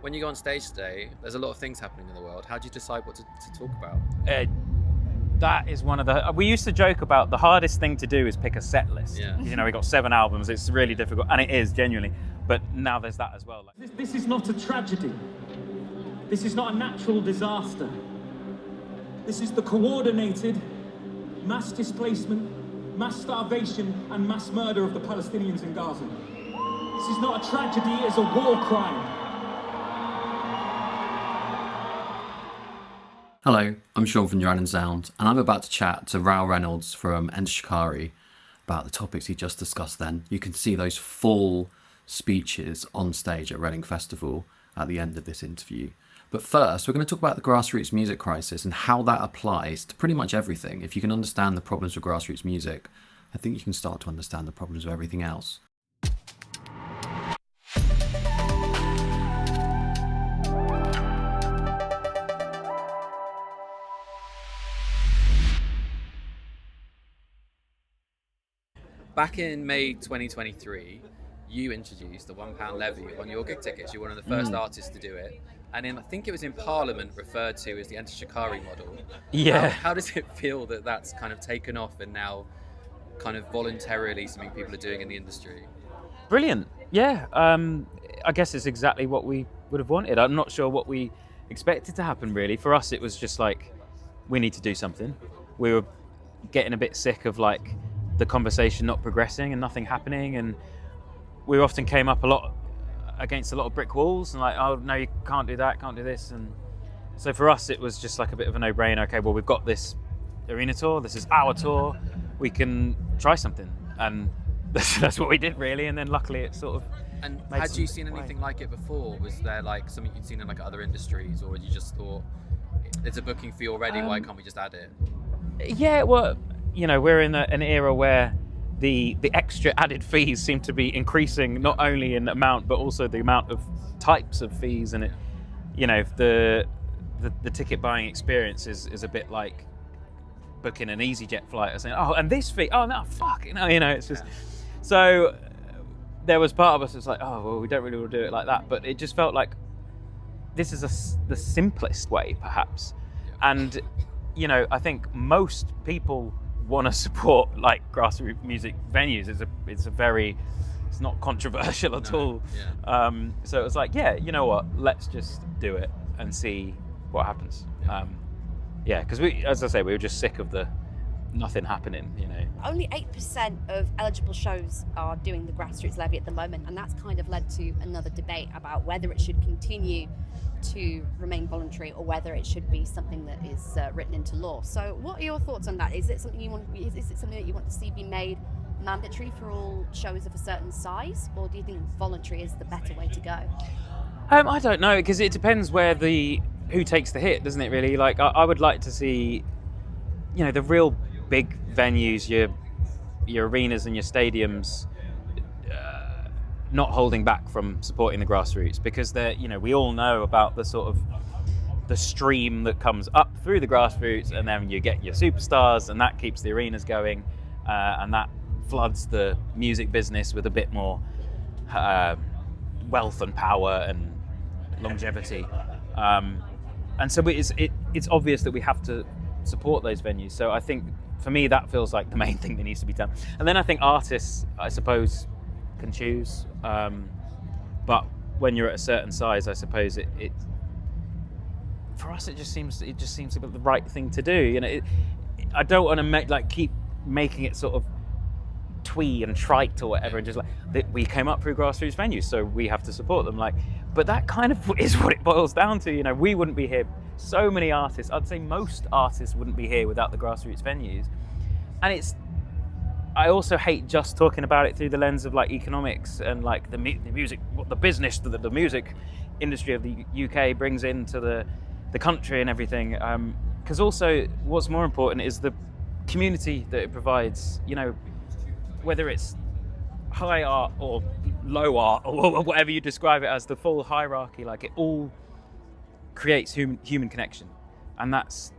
When you go on stage today, there's a lot of things happening in the world. How do you decide what to talk about? That is one of the... We used to joke about the hardest thing to do is pick a set list. Yeah. You know, we got 7 albums. It's really difficult, and it is genuinely. But now there's that as well. This is not a tragedy. This is not a natural disaster. This is the coordinated mass displacement, mass starvation, and mass murder of the Palestinians in Gaza. This is not a tragedy, it's a war crime. Hello, I'm Sean from Untitled Sound, and I'm about to chat to Rou Reynolds from Enter Shikari about the topics he just discussed then. You can see those full speeches on stage at Reading Festival at the end of this interview. But first, we're going to talk about the grassroots music crisis and how that applies to pretty much everything. If you can understand the problems with grassroots music, I think you can start to understand the problems with everything else. Back in May 2023, you introduced the £1 levy on your gig tickets. You're one of the first artists to do it. And I think it was in Parliament referred to as the Enter Shikari model. Yeah. How does it feel that that's kind of taken off and now kind of voluntarily something people are doing in the industry? Brilliant. Yeah. I guess it's exactly what we would have wanted. I'm not sure what we expected to happen, really. For us, it was just like, we need to do something. We were getting a bit sick of like the conversation not progressing and nothing happening, and we often came up against a lot of brick walls and like, oh no, you can't do that, can't do this. And so for us it was just like a bit of a no-brainer. Okay, well, we've got this arena tour, this is our tour, we can try something, and that's what we did, really. And then luckily it sort of... And had you seen anything like it before? Was there like something you'd seen in like other industries, or you just thought it's a booking fee already, why can't we just add it? Yeah, well, you know, we're in an era where the extra added fees seem to be increasing, not only in amount but also the amount of types of fees. And it, you know, the ticket buying experience is a bit like booking an EasyJet flight or saying, oh, and this fee, oh no, fuck, you know, it's just... So there was part of us that's like, oh well, we don't really want to do it like that, but it just felt like this is the simplest way, perhaps. And you know, I think most people want to support like grassroots music venues. It's not controversial at all. Yeah. So it was like, yeah, you know what, let's just do it and see what happens. Because we, as I say, we were just sick of the nothing happening, you know. Only 8% of eligible shows are doing the grassroots levy at the moment, and that's kind of led to another debate about whether it should continue to remain voluntary or whether it should be something that is written into law. So what are your thoughts on that? Is it something is it something that you want to see be made mandatory for all shows of a certain size, or do you think voluntary is the better way to go? I don't know, because it depends who takes the hit, doesn't it, really? Like, I would like to see, you know, the real big venues, your arenas and your stadiums, not holding back from supporting the grassroots, because they're, you know, we all know about the sort of the stream that comes up through the grassroots, and then you get your superstars, and that keeps the arenas going, and that floods the music business with a bit more wealth and power and longevity. And so it's obvious that we have to support those venues. So I think for me that feels like the main thing that needs to be done. And then I think artists, I suppose, can choose. But when you're at a certain size, I suppose it for us it just seems to be the right thing to do. You know, I don't want to keep making it sort of twee and trite or whatever, and just like we came up through grassroots venues, so we have to support them. Like, but that kind of is what it boils down to. You know, we wouldn't be here. So many artists, I'd say most artists wouldn't be here without the grassroots venues. And I also hate just talking about it through the lens of like economics and like the music, what the business that the music industry of the UK brings into the country and everything. Because also what's more important is the community that it provides. You know, whether it's high art or low art or whatever you describe it as, the full hierarchy, like it all creates human connection, and that's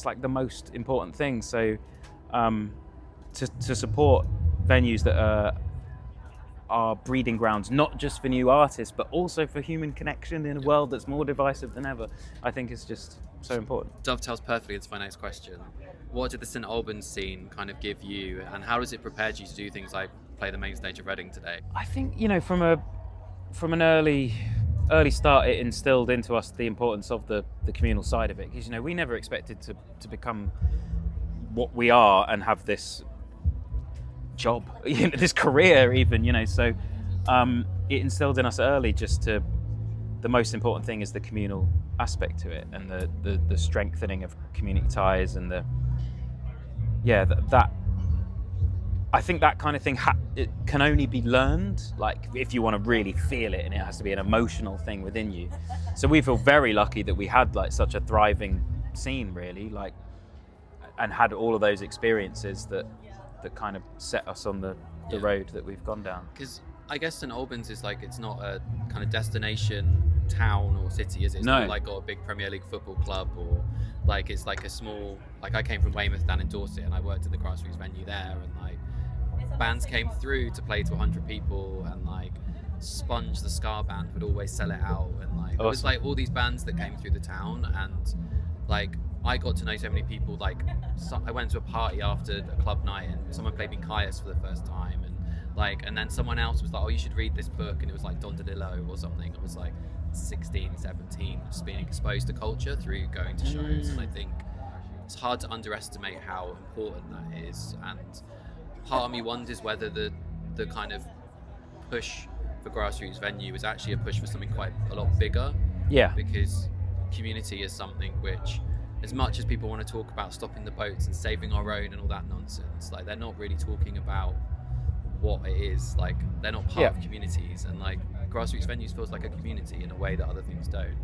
like the most important thing. So to support venues that are are breeding grounds, not just for new artists, but also for human connection in a world that's more divisive than ever, I think is just so important. Dovetails perfectly into my next question. What did the St Albans scene kind of give you, and how does it prepare you to do things like play the main stage of Reading today? I think, from an early start, it instilled into us the importance of the communal side of it, because we never expected to become what we are and have this job, this career even, so it instilled in us early the most important thing is the communal aspect to it, and the strengthening of community ties, and that I think that kind of thing it can only be learned, like if you want to really feel it, and it has to be an emotional thing within you. So we feel very lucky that we had like such a thriving scene, really, like, and had all of those experiences that kind of set us on the road that we've gone down. Because I guess St Albans is like, it's not a kind of destination town or city, is it? It's No. not like got a big Premier League football club, or like it's like a small, like I came from Weymouth down in Dorset, and I worked at the grassroots venue there, and like bands came through to play to 100 people, and like Sponge, the ska band, would always sell it out, and like it was like all these bands that came through the town, and like I got to know so many people. Like I went to a party after a club night, and someone played me Caius for the first time, and then someone else was like, oh, you should read this book, and it was like Don DeLillo or something. It was like 16, 17, just being exposed to culture through going to shows, and I think it's hard to underestimate how important that is. And part of me wonders whether the kind of push for grassroots venue is actually a push for something quite a lot bigger. Yeah. Because community is something which, as much as people want to talk about stopping the boats and saving our own and all that nonsense, like they're not really talking about what it is. Like they're not part of communities, and like grassroots venues feels like a community in a way that other things don't.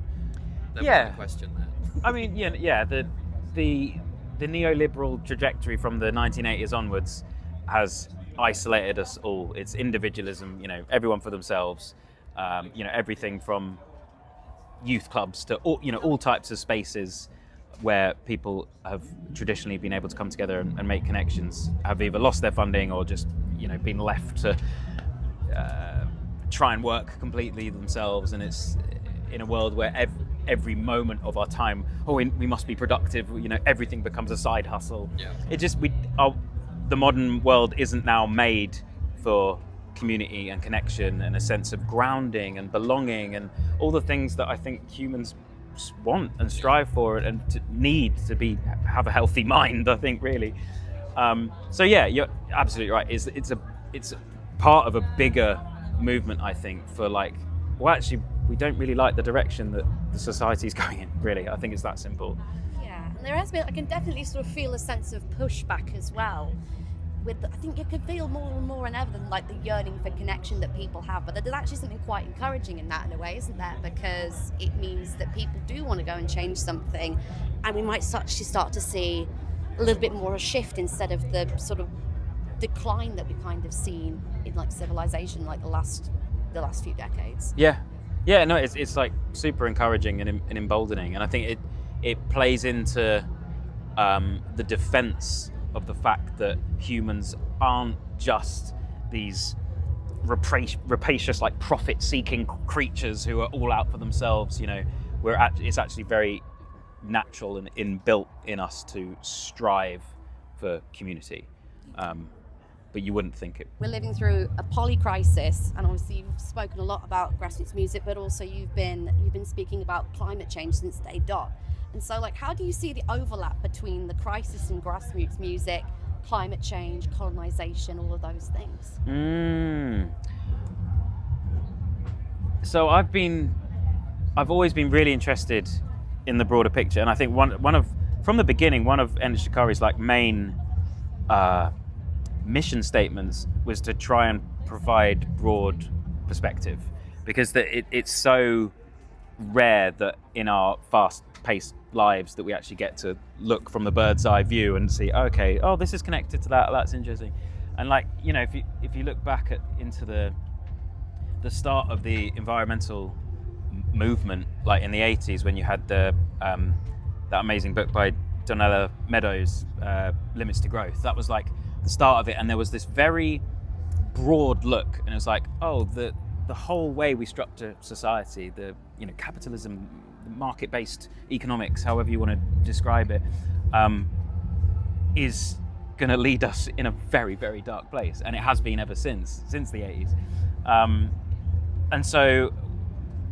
That was the question there. I mean, the neoliberal trajectory from the 1980s onwards has isolated us all. It's individualism, everyone for themselves, everything from youth clubs to all types of spaces where people have traditionally been able to come together and make connections have either lost their funding or just been left to try and work completely themselves. And it's in a world where every moment of our time, we must be productive, everything becomes a side hustle. The modern world isn't now made for community and connection and a sense of grounding and belonging and all the things that I think humans want and strive for and need to have a healthy mind, I think, really. You're absolutely right. It's a part of a bigger movement, I think, for like, well, actually, we don't really like the direction that the society's going in, really. I think it's that simple. Yeah, and there has been, I can definitely sort of feel a sense of pushback as well. I think you could feel more and more and ever than like the yearning for connection that people have, but there's actually something quite encouraging in that in a way, isn't there? Because it means that people do want to go and change something, and we might actually start to see a little bit more a shift instead of the sort of decline that we've kind of seen in like civilization, like the last few decades. It's like super encouraging and emboldening, and I think it plays into the defense of the fact that humans aren't just these rapacious, like profit-seeking creatures who are all out for themselves. It's actually very natural and inbuilt in us to strive for community, but you wouldn't think it. We're living through a poly-crisis, and obviously you've spoken a lot about grassroots music, but also you've been speaking about climate change since day dot. And so, like, how do you see the overlap between the crisis in grassroots music, climate change, colonization, all of those things? So I've always been really interested in the broader picture, and I think from the beginning, one of Enter Shikari's like main mission statements was to try and provide broad perspective, because it's so rare that in our fast-paced lives that we actually get to look from the bird's eye view and see, okay, this is connected to that, that's interesting. And like, if you look back into the start of the environmental movement, like in the 80s, when you had that amazing book by Donella Meadows, Limits to Growth, that was like the start of it. And there was this very broad look, and it's like, oh, the whole way we structure society, the capitalism, market-based economics, however you want to describe it, is going to lead us in a very, very dark place, and it has been ever since the 80s. And so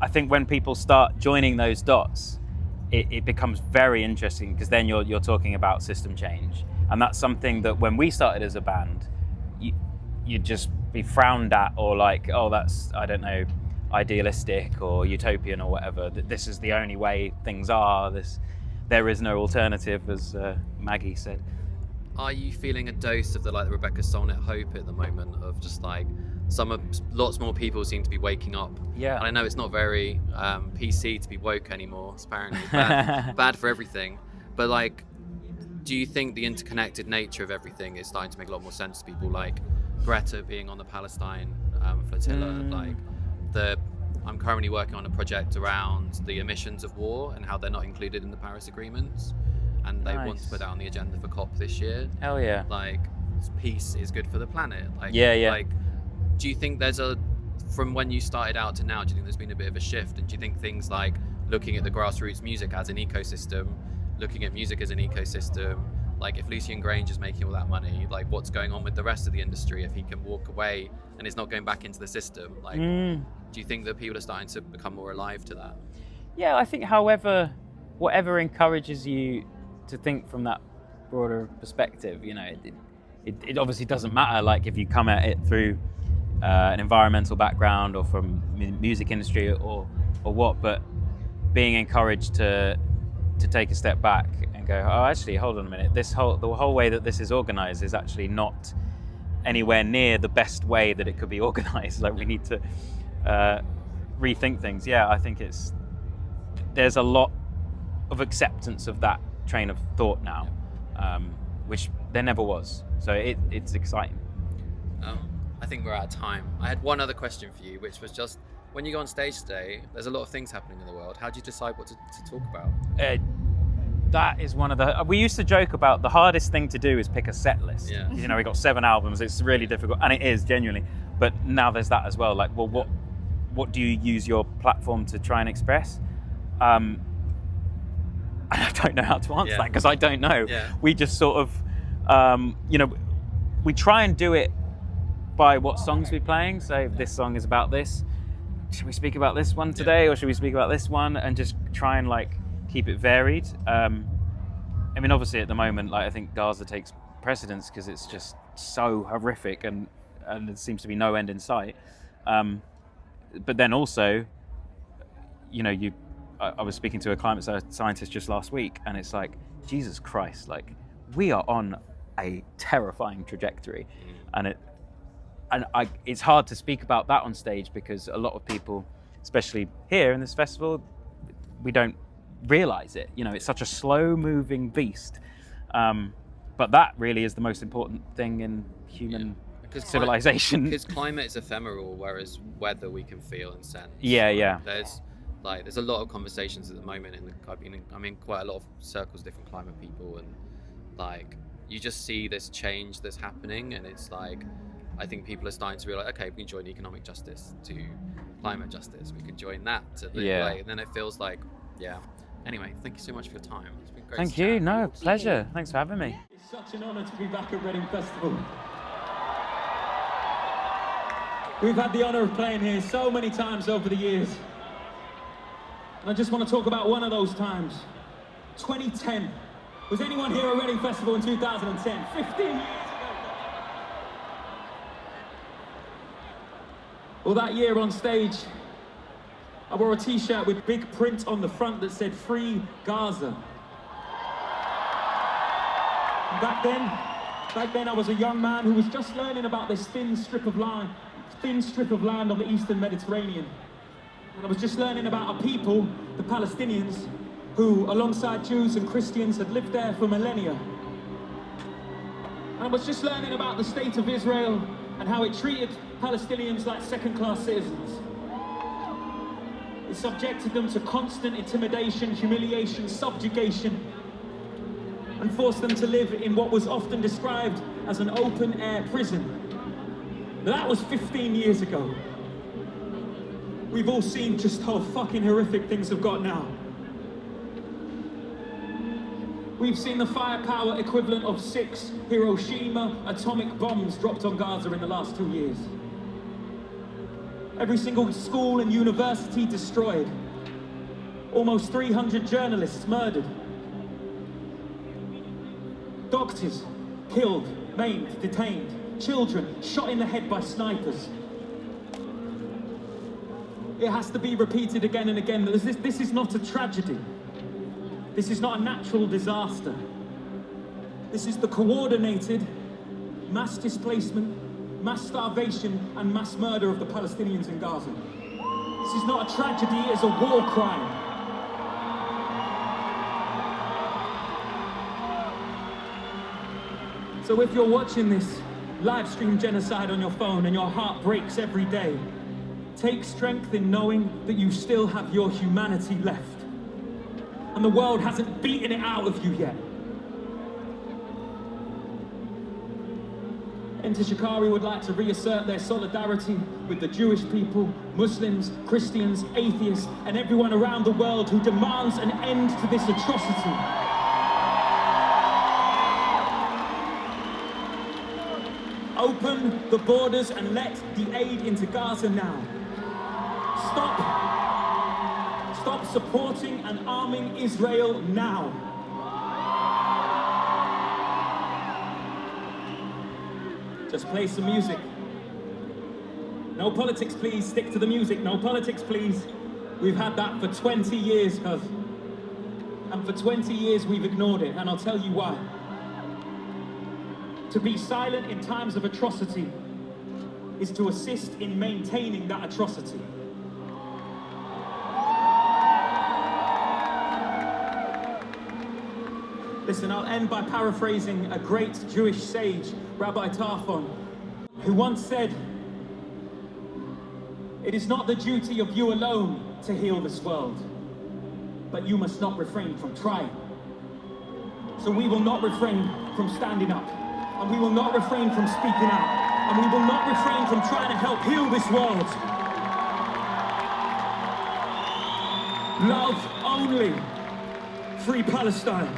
I think when people start joining those dots, it becomes very interesting, because then you're talking about system change, and that's something that when we started as a band, you'd just be frowned at, or like, oh, that's, I don't know, idealistic or utopian or whatever, that this is the only way things are, there is no alternative, as Maggie said. Are you feeling a dose of the Rebecca Solnit hope at the moment, of just like lots more people seem to be waking up? Yeah. And I know it's not very PC to be woke anymore. It's apparently bad for everything. But like, do you think the interconnected nature of everything is starting to make a lot more sense to people? Like Greta being on the Palestine flotilla, I'm currently working on a project around the emissions of war and how they're not included in the Paris agreements, and they want to put that on the agenda for COP this year. Hell yeah. Like, peace is good for the planet. Like, yeah. Like, do you think from when you started out to now, do you think there's been a bit of a shift? And do you think things like looking at the grassroots music as an ecosystem, looking at music as an ecosystem, like if Lucian Grange is making all that money, like what's going on with the rest of the industry if he can walk away and it's not going back into the system? Like, do you think that people are starting to become more alive to that? Yeah, I think whatever encourages you to think from that broader perspective, it obviously doesn't matter, like if you come at it through an environmental background or from music industry or what, but being encouraged to take a step back and go, oh, actually, hold on a minute, the whole way that this is organized is actually not anywhere near the best way that it could be organized. Like, we need to rethink things. Yeah, I think there's a lot of acceptance of that train of thought now, which there never was. So it's exciting. I think we're out of time. I had one other question for you, which was just, when you go on stage today, there's a lot of things happening in the world. How do you decide what to talk about? That is one of the... We used to joke about the hardest thing to do is pick a set list. Yeah. We got 7 albums. It's really difficult, and it is, genuinely. But now there's that as well. Like, well, what do you use your platform to try and express? I don't know how to answer that, because I don't know. Yeah. We just sort of, we try and do it by what songs we're playing. So if this song is about this, should we speak about this one today, or should we speak about this one? And just try and keep it varied. Obviously at the moment, I think Gaza takes precedence because it's just so horrific and there seems to be no end in sight. But then also, I was speaking to a climate scientist just last week, and it's like, Jesus Christ, we are on a terrifying trajectory, and it's hard to speak about that on stage because a lot of people, especially here in this festival, we don't realize it. It's such a slow-moving beast, but that really is the most important thing in human civilization. Because climate is ephemeral, whereas weather we can feel and sense. Yeah. There's a lot of conversations at the moment I'm in quite a lot of circles, different climate people, and you just see this change that's happening, and it's I think people are starting to realize, okay, we can join economic justice to climate justice. We can join that to the and then it feels Anyway, thank you so much for your time. It's been great. Thank you. No, pleasure. Thanks for having me. It's such an honour to be back at Reading Festival. We've had the honour of playing here so many times over the years. And I just want to talk about one of those times. 2010. Was anyone here at Reading Festival in 2010? 15 years ago. Well, that year on stage, I wore a t-shirt with big print on the front that said "Free Gaza." And back then I was a young man who was just learning about this thin strip of land on the Eastern Mediterranean. And I was just learning about a people, the Palestinians, who, alongside Jews and Christians, had lived there for millennia. And I was just learning about the state of Israel and how it treated Palestinians like second-class citizens. It subjected them to constant intimidation, humiliation, subjugation, and forced them to live in what was often described as an open-air prison. That was 15 years ago. We've all seen just how fucking horrific things have got now. We've seen the firepower equivalent of 6 Hiroshima atomic bombs dropped on Gaza in the last 2 years. Every single school and university destroyed. Almost 300 journalists murdered. Doctors killed, maimed, detained. Children shot in the head by snipers. It has to be repeated again and again that this is not a tragedy. This is not a natural disaster. This is the coordinated mass displacement, mass starvation, and mass murder of the Palestinians in Gaza. This is not a tragedy, it is a war crime. So if you're watching this live stream genocide on your phone and your heart breaks every day, take strength in knowing that you still have your humanity left. And the world hasn't beaten it out of you yet. Enter Shikari would like to reassert their solidarity with the Jewish people, Muslims, Christians, atheists, and everyone around the world who demands an end to this atrocity. Open the borders and let the aid into Gaza now. Stop supporting and arming Israel now. Just play some music. No politics, please. Stick to the music. No politics, please. We've had that for 20 years, cuz. And for 20 years we've ignored it, and I'll tell you why. To be silent in times of atrocity is to assist in maintaining that atrocity. Listen, I'll end by paraphrasing a great Jewish sage, Rabbi Tarfon, who once said, "It is not the duty of you alone to heal this world, but you must not refrain from trying." So we will not refrain from standing up, and we will not refrain from speaking out, and we will not refrain from trying to help heal this world. Love only. Free Palestine.